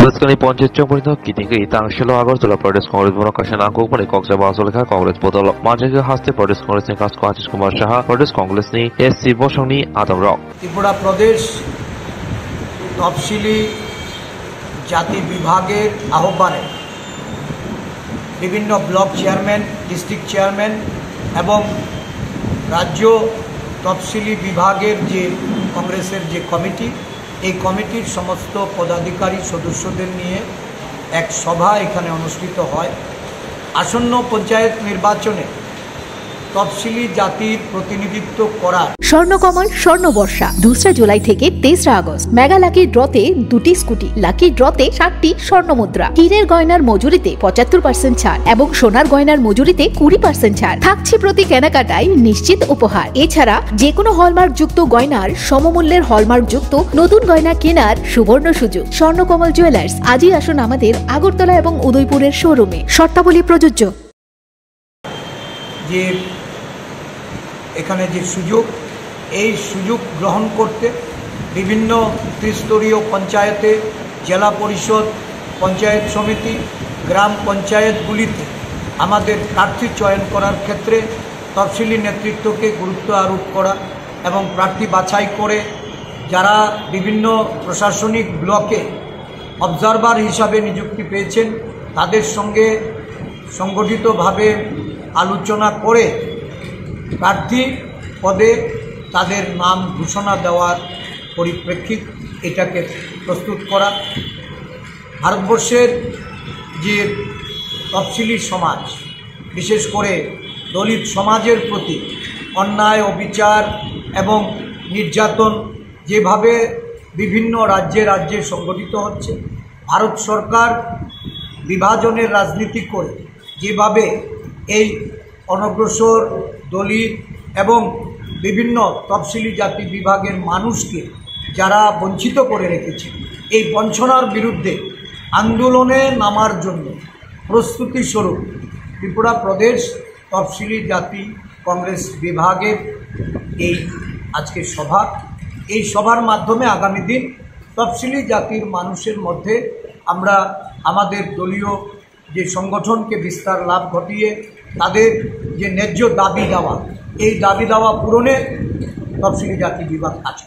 Basically, Ponchich point of Kitty, Tangshilo Agostolo Protest Congress, Monocashan, Company, Coxa Basolika, Congress, Bottle, Majaka Haste, Protest Congress, and Casquatis Kumarshaha, Protest Congress, SC Boshoni, Adam Rock. Tripura প্রদেশ তফসিলি জাতি বিভাগের আহ্বানে বিভিন্ন block chairman, district chairman এবং রাজ্য তফসিলি বিভাগের যে কংগ্রেসের যে কমিটি, এই কমিটির সমস্ত পদাধিকারী সদস্যদের নিয়ে এক সভা এখানে অনুষ্ঠিত হয়। আসন্ন পঞ্চায়েত নির্বাচনে তফসিলি জাতির প্রতিনিধিত্ব করার স্বর্ণকমল স্বর্ণবর্ষা 2 জুলাই থেকে 23 আগস্ট মেগা লাকি ড্রতে 2টি স্কুটি, লাকি ড্রতে 7টি স্বর্ণমুদ্রা, হীরের গয়নার মজুরিতে 75% ছাড় এবং সোনার গয়নার মজুরিতে 20% ছাড় থাকছে। প্রতি কেনাকাটায় নিশ্চিত উপহার। এছাড়া যে কোনো হলমার্ক যুক্ত গয়নার সমমূল্যের হলমার্ক যুক্ত নতুন গয়না কেনার সুবর্ণ সুযোগ। স্বর্ণকমল জুয়েলার্স, আজই আসুন আমাদের আগরতলা এবং উদয়পুরের শোরুমে। শর্তাবলী প্রযোজ্য। যে এখানে যে সুযোগ, এই সুযোগ গ্রহণ করতে বিভিন্ন ত্রিস্তরীয় পঞ্চায়েতে, জেলা পরিষদ, পঞ্চায়েত সমিতি, গ্রাম পঞ্চায়েতগুলিতে আমাদের প্রার্থী চয়ন করার ক্ষেত্রে তফসিলি নেতৃত্বকে গুরুত্ব আরোপ করা এবং প্রার্থী বাছাই করে যারা বিভিন্ন প্রশাসনিক ব্লকে অবজারভার হিসাবে নিযুক্তি পেয়েছেন তাদের সঙ্গে সংগঠিতভাবে আলোচনা করে প্রার্থী পদে তাদের নাম ঘোষণা দেওয়ার পরিপ্রেক্ষিত এটাকে প্রস্তুত করা। ভারতবর্ষের যে তফসিলি সমাজ, বিশেষ করে দলিত সমাজের প্রতি অন্যায়, অবিচার এবং নির্যাতন যেভাবে বিভিন্ন রাজ্যে রাজ্যে সংগঠিত হচ্ছে, ভারত সরকার বিভাজনের রাজনীতি করে যেভাবে এই অনগ্রসর দলিত এবং বিভিন্ন তফসিলি জাতি বিভাগের মানুষকে যারা বঞ্চিত করে রেখেছে, এই বঞ্চনার বিরুদ্ধে আন্দোলনে নামার জন্য প্রস্তুতি স্বরূপ ত্রিপুরা প্রদেশ তফসিলি জাতি কংগ্রেস বিভাগের এই আজকের সভা। এই সভার মাধ্যমে আগামী দিন তফসিলি জাতির মানুষের মধ্যে আমরা আমাদের দলীয় যে সংগঠনকে বিস্তার লাভ ঘটিয়ে তাদের যে ন্যায্য দাবি দেওয়া, এই দাবি দেওয়া পূরণে তফসিলি জাতি বিভাগ আছে।